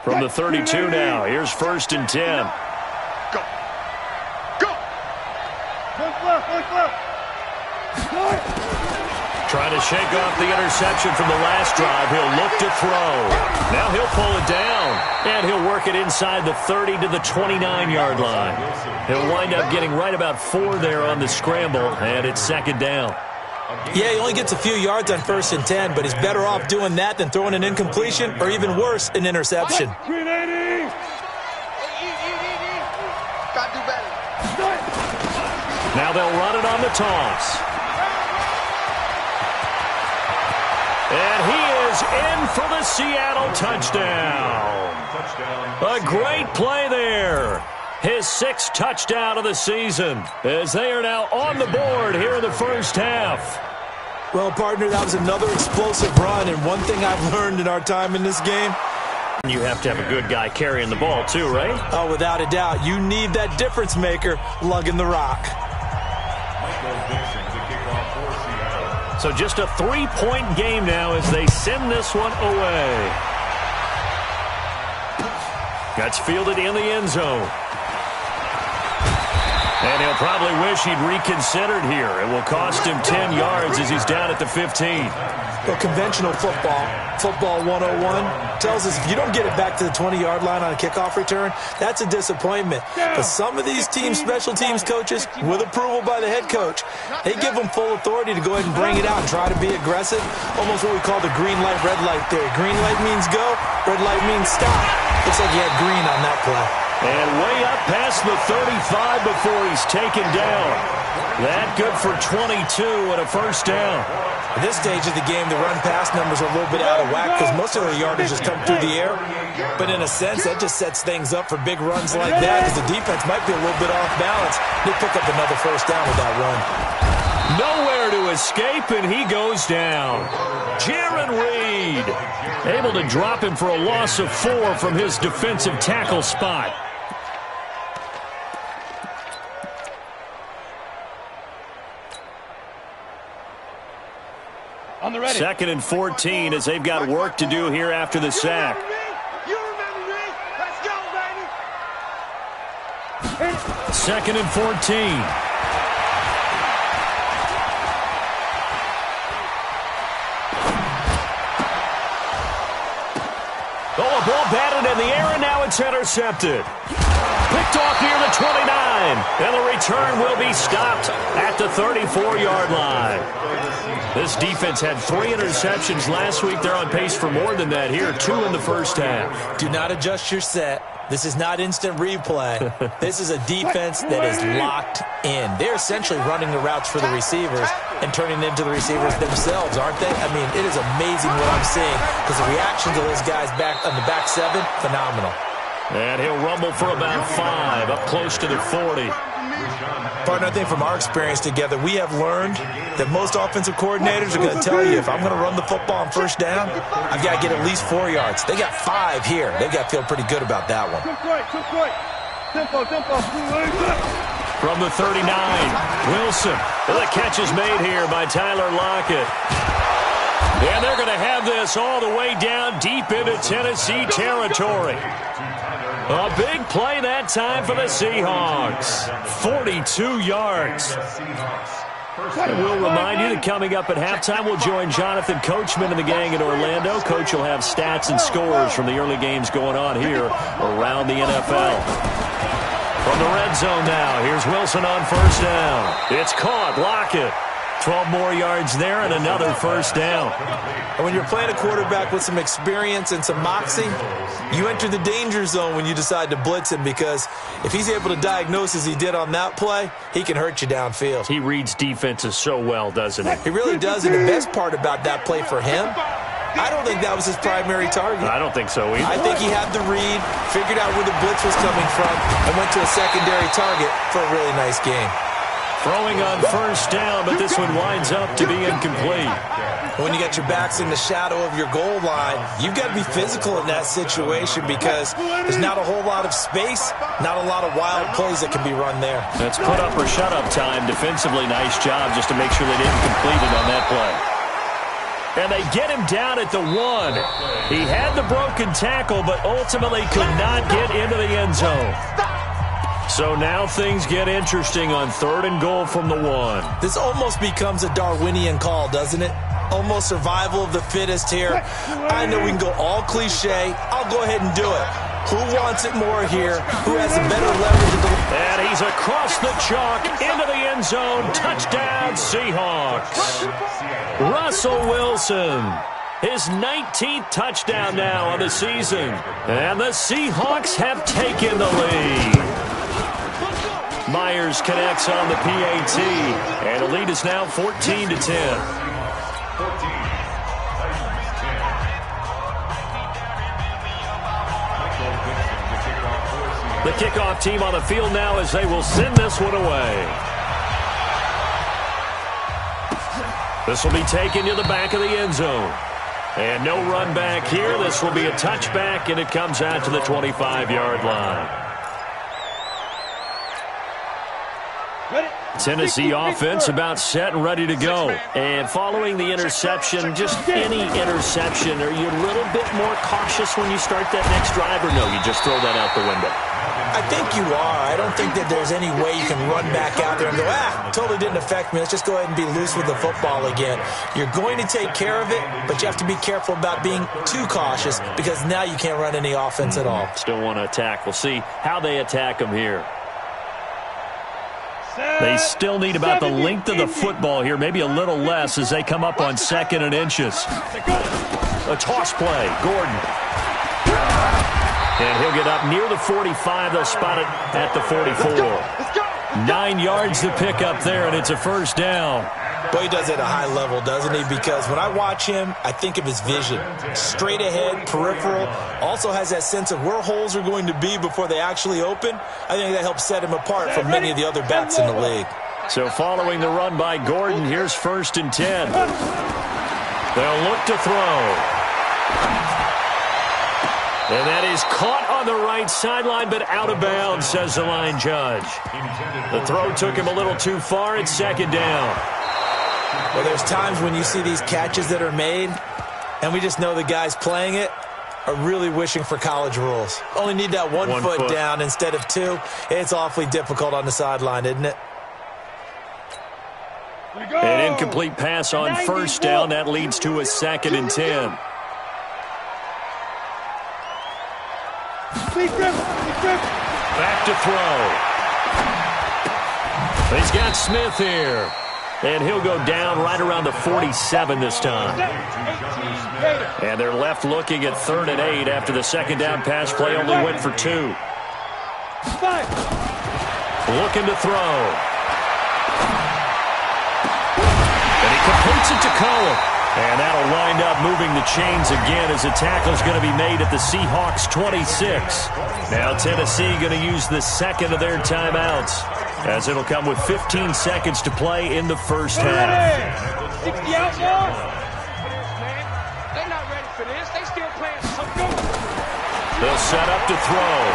From the 32 now, here's 1st and 10. Go. Go. Trying to shake off the interception from the last drive. He'll look to throw. Now he'll pull it down, and he'll work it inside the 30 to the 29-yard line. He'll wind up getting right about 4 there on the scramble, and it's 2nd down. Yeah, he only gets a few yards on 1st and 10, but he's better off doing that than throwing an incompletion or even worse, an interception. Gotta do better. Now they'll run it on the toss. And he is in for the Seattle touchdown. A great play there. His 6th touchdown of the season as they are now on the board here in the first half. Well, partner, that was another explosive run, and one thing I've learned in our time in this game, you have to have a good guy carrying the ball too, right? Oh, without a doubt. You need that difference maker lugging the rock. So just a 3-point game now as they send this one away. That's fielded in the end zone. And he'll probably wish he'd reconsidered here. It will cost him 10 yards as he's down at the 15. Well, conventional football 101, tells us if you don't get it back to the 20-yard line on a kickoff return, that's a disappointment. But some of these special teams coaches, with approval by the head coach, they give them full authority to go ahead and bring it out and try to be aggressive. Almost what we call the green light, red light theory. Green light means go, red light means stop. Looks like he had green on that play. And way up past the 35 before he's taken down. That good for 22 and a first down. At this stage of the game, the run-pass numbers are a little bit out of whack because most of the yardage has come through the air. But in a sense, that just sets things up for big runs like that because the defense might be a little bit off balance. They pick up another first down with that run. Nowhere to escape, and he goes down. Jaron Reed able to drop him for a loss of 4 from his defensive tackle spot. On the ready. 2nd and 14 as they've got work to do here after the sack. You remember me? Let's go, baby. 2nd and 14. Oh, a ball batted in the air, and now it's intercepted. Picked off near the 29, and the return will be stopped at the 34-yard line. This defense had 3 interceptions last week. They're on pace for more than that here, 2 in the first half. Do not adjust your set. This is not instant replay. This is a defense that is locked in. They're essentially running the routes for the receivers and turning them to the receivers themselves, aren't they? I mean, it is amazing what I'm seeing because the reaction to those guys back on the back 7, phenomenal. And he'll rumble for about 5, up close to the 40. Partner, I think from our experience together, we have learned that most offensive coordinators are going to tell you, if I'm going to run the football on first down, I've got to get at least 4 yards. They got 5 here. They've got to feel pretty good about that one. From the 39, Wilson. The catch is made here by Tyler Lockett. And they're going to have this all the way down deep into Tennessee territory. A big play that time for the Seahawks. 42 yards. And we'll remind you that coming up at halftime, we'll join Jonathan Coachman and the gang in Orlando. Coach will have stats and scores from the early games going on here around the NFL. From the red zone now, here's Wilson on first down. It's caught. Lockett. 12 more yards there and another first down. And when you're playing a quarterback with some experience and some moxie, you enter the danger zone when you decide to blitz him because if he's able to diagnose as he did on that play, he can hurt you downfield. He reads defenses so well, doesn't he? He really does, and the best part about that play for him, I don't think that was his primary target. I don't think so either. I think he had the read, figured out where the blitz was coming from, and went to a secondary target for a really nice game. Throwing on first down, but this one winds up to be incomplete. When you got your backs in the shadow of your goal line, you've got to be physical in that situation because there's not a whole lot of space, not a lot of wild plays that can be run there. That's put up or shut up time. Defensively, nice job just to make sure they didn't complete it on that play. And they get him down at the 1. He had the broken tackle, but ultimately could not get into the end zone. So now things get interesting on 3rd and goal from the 1. This almost becomes a Darwinian call, doesn't it? Almost survival of the fittest here. I know we can go all cliche. I'll go ahead and do it. Who wants it more here? Who has a better leverage? And he's across the chalk into the end zone. Touchdown, Seahawks. Russell Wilson. His 19th touchdown now on the season. And the Seahawks have taken the lead. Myers connects on the PAT. And the lead is now 14-10. The kickoff team on the field now as they will send this one away. This will be taken to the back of the end zone. And no run back here. This will be a touchback, and it comes out to the 25-yard line. Tennessee offense about set and ready to go. And following the interception, just any interception, are you a little bit more cautious when you start that next drive, or no, you just throw that out the window? I think you are. I don't think that there's any way you can run back out there and go, totally didn't affect me. Let's just go ahead and be loose with the football again. You're going to take care of it, but you have to be careful about being too cautious because now you can't run any offense at all. Still want to attack. We'll see how they attack them here. They still need about the length of the football here, maybe a little less as they come up on 2nd and inches. A toss play, Gordon. And he'll get up near the 45. They'll spot it at the 44. 9 yards to pick up there, and it's a first down. Boy, he does it at a high level, doesn't he? Because when I watch him, I think of his vision. Straight ahead, peripheral. Also has that sense of where holes are going to be before they actually open. I think that helps set him apart from many of the other backs in the league. So following the run by Gordon, here's 1st and 10. They'll look to throw. And that is caught on the right sideline, but out of bounds, says the line judge. The throw took him a little too far. It's 2nd down. Well, there's times when you see these catches that are made, and we just know the guys playing it are really wishing for college rules. Only need that one foot down instead of 2. It's awfully difficult on the sideline, isn't it? An incomplete pass on 1st down. That leads to a 2nd and 10. Back to throw. He's got Smith here. And he'll go down right around the 47 this time. And they're left looking at 3rd and 8 after the 2nd down pass play only went for 2. Looking to throw. And he completes it to Cohen. And that'll wind up moving the chains again as the tackle's going to be made at the Seahawks 26. Now Tennessee going to use the 2nd of their timeouts, as it'll come with 15 seconds to play in the first half. 60 out, boys. They're not ready for this. They still playing. They'll set up to throw.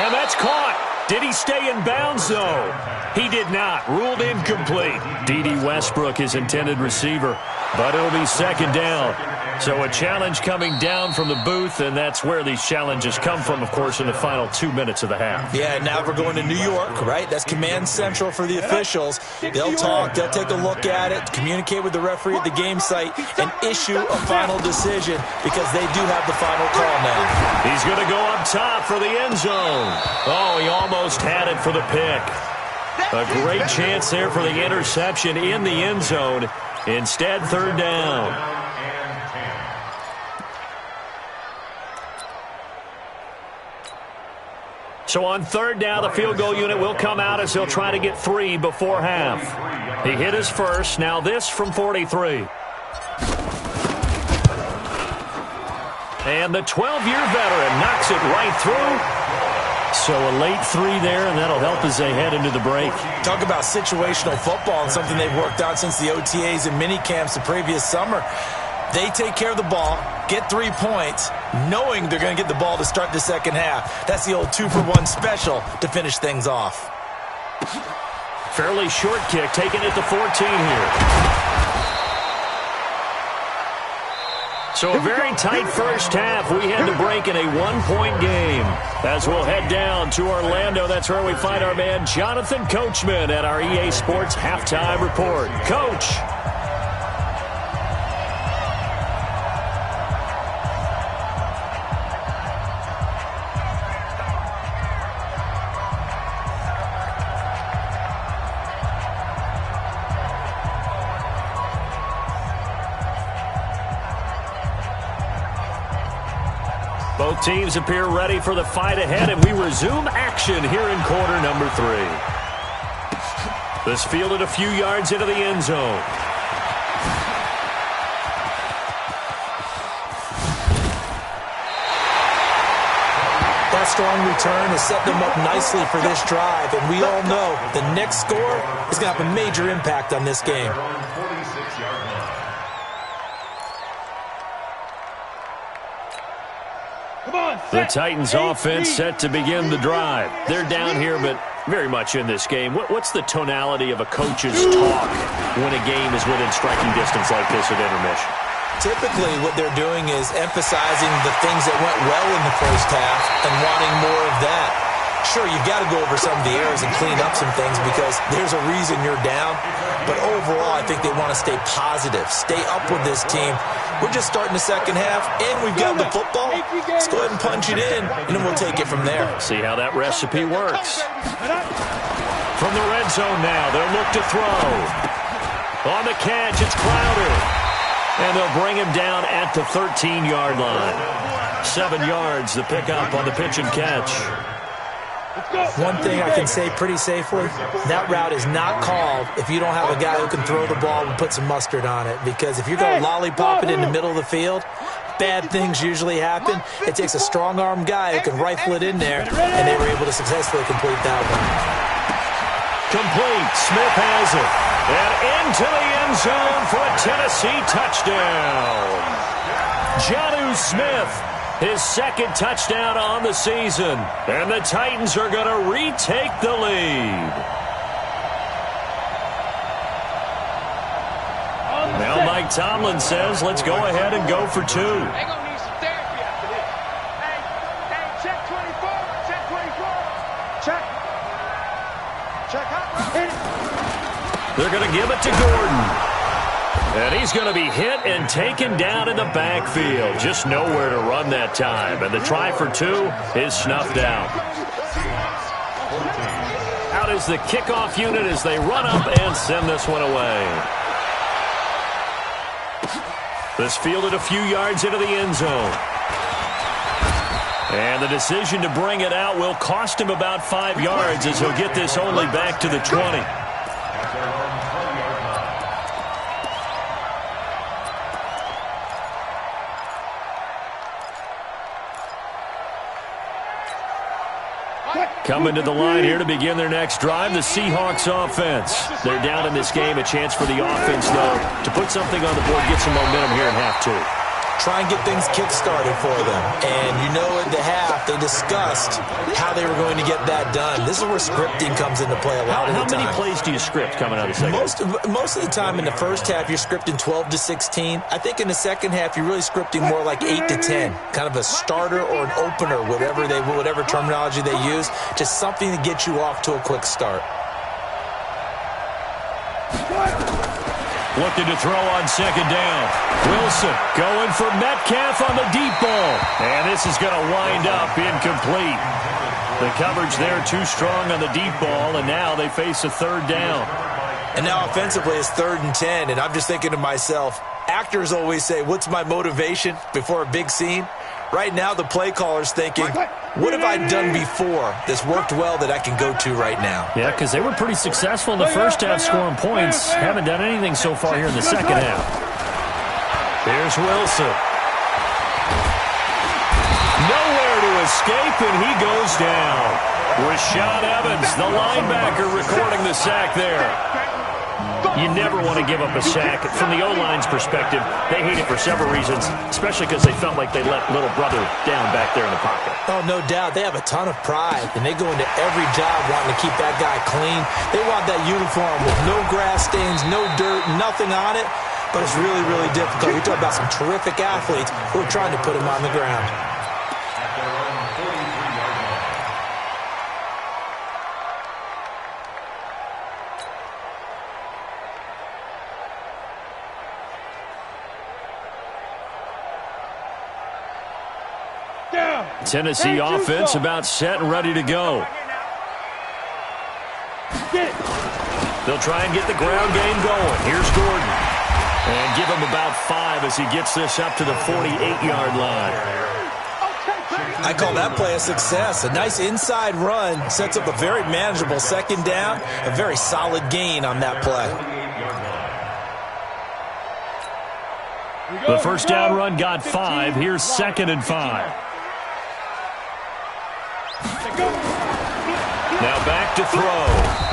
And that's caught. Did he stay in bounds, though? He did not. Ruled incomplete. D.D. Westbrook, his intended receiver. But it'll be 2nd down. So a challenge coming down from the booth, and that's where these challenges come from, of course, in the final 2 minutes of the half. Yeah, now we're going to New York, right? That's command central for the officials. They'll talk, they'll take a look at it, communicate with the referee at the game site, and issue a final decision because they do have the final call now. He's going to go up top for the end zone. Oh, he almost had it for the pick. A great chance there for the interception in the end zone. Instead, 3rd down. So on 3rd down, the field goal unit will come out as he'll try to get 3 before half. He hit his first. Now this from 43. And the 12-year veteran knocks it right through. So a late 3 there, and that'll help as they head into the break. Talk about situational football and something they've worked out since the OTAs and mini camps the previous summer. They take care of the ball, get 3 points, knowing they're going to get the ball to start the second half. That's the old 2-for-1 special to finish things off. Fairly short kick, taken at the 14 here. So a very tight first half. We head to break in a one-point game. As we'll head down to Orlando, that's where we find our man Jonathan Coachman at our EA Sports Halftime Report. Coach. Both teams appear ready for the fight ahead, and we resume action here in quarter number 3. This fielded a few yards into the end zone. That strong return has set them up nicely for this drive, and we all know the next score is going to have a major impact on this game. The Titans offense set to begin the drive. They're down here, but very much in this game. What's the tonality of a coach's talk when a game is within striking distance like this at intermission? Typically, what they're doing is emphasizing the things that went well in the first half and wanting more of that. Sure, you've got to go over some of the errors and clean up some things because there's a reason you're down. But overall, I think they want to stay positive, stay up with this team. We're just starting the second half, and we've got the football. Let's go ahead and punch it in, and then we'll take it from there. See how that recipe works. From the red zone now, they'll look to throw. On the catch, it's Crowder. And they'll bring him down at the 13-yard line. 7 yards, the pickup on the pitch and catch. One thing I can say pretty safely, that route is not called if you don't have a guy who can throw the ball and put some mustard on it. Because if you're going to lollipop it in the middle of the field, bad things usually happen. It takes a strong-arm guy who can rifle it in there, and they were able to successfully complete that one. Complete. Smith has it. And into the end zone for a Tennessee touchdown. Jonnu Smith, his second touchdown on the season. And the Titans are going to retake the lead. Now Mike Tomlin says, let's go ahead and go for 2. They're going to need some therapy after this. Hey, check 24. Check 24. Check. Check out. They're going to give it to Gordon. And he's going to be hit and taken down in the backfield. Just nowhere to run that time. And the try for 2 is snuffed out. Out is the kickoff unit as they run up and send this one away. This fielded a few yards into the end zone. And the decision to bring it out will cost him about 5 yards as he'll get this only back to the 20. Coming to the line here to begin their next drive, the Seahawks offense. They're down in this game. A chance for the offense, though, to put something on the board, get some momentum here in half 2. Try and get things kick-started for them. And you know at the half, they discussed how they were going to get that done. This is where scripting comes into play a lot of the time. How many plays do you script coming out of the second half? Most of the time in the first half, you're scripting 12 to 16. I think in the second half, you're really scripting more like 8 to 10. Kind of a starter or an opener, whatever terminology they use. Just something to get you off to a quick start. Looking to throw on second down. Wilson going for Metcalf on the deep ball. And this is going to wind up incomplete. The coverage there too strong on the deep ball, and now they face a third down. And now offensively it's 3rd and 10, and I'm just thinking to myself, actors always say, what's my motivation before a big scene? Right now the play caller's thinking, what have I done before that's worked well that I can go to right now? Yeah, because they were pretty successful in the first half scoring points. Haven't done anything so far here in the second half. Here's Wilson. Nowhere to escape, and he goes down. Rashad Evans, the linebacker, recording the sack there. You never want to give up a sack. From the O-line's perspective, they hate it for several reasons, especially because they felt like they let little brother down back there in the pocket. Oh, no doubt. They have a ton of pride, and they go into every job wanting to keep that guy clean. They want that uniform with no grass stains, no dirt, nothing on it. but it's really, really difficult. You're talking about some terrific athletes who are trying to put him on the ground. Tennessee offense about set and ready to go. They'll try and get the ground game going. Here's Gordon. And give him about 5 as he gets this up to the 48-yard line. I call that play a success. A nice inside run sets up a very manageable second down, a very solid gain on that play. The first down run got 5. Here's 2nd and 5. Now back to throw.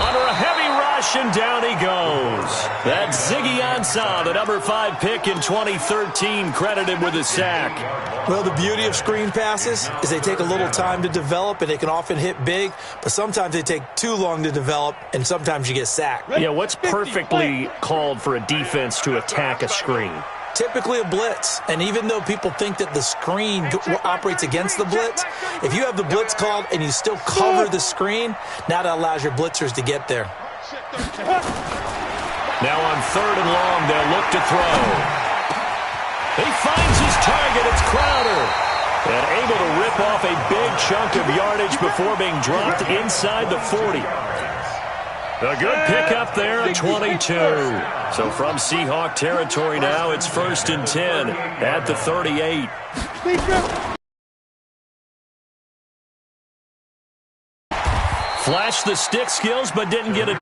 Under a heavy rush, and down he goes. That's Ziggy Ansah, the number 5 pick in 2013, credited with a sack. Well, the beauty of screen passes is they take a little time to develop, and they can often hit big, but sometimes they take too long to develop, and sometimes you get sacked. Yeah, what's perfectly called for a defense to attack a screen? Typically a blitz, and even though people think that the screen operates against the blitz, if you have the blitz called and you still cover the screen, now that allows your blitzers to get there. Now on 3rd and long, they'll look to throw. He finds his target. It's Crowder. And able to rip off a big chunk of yardage before being dropped inside the 40. A good pickup there at 22. So from Seahawk territory now, it's 1st and 10 at the 38. Flashed the stick skills, but didn't get it.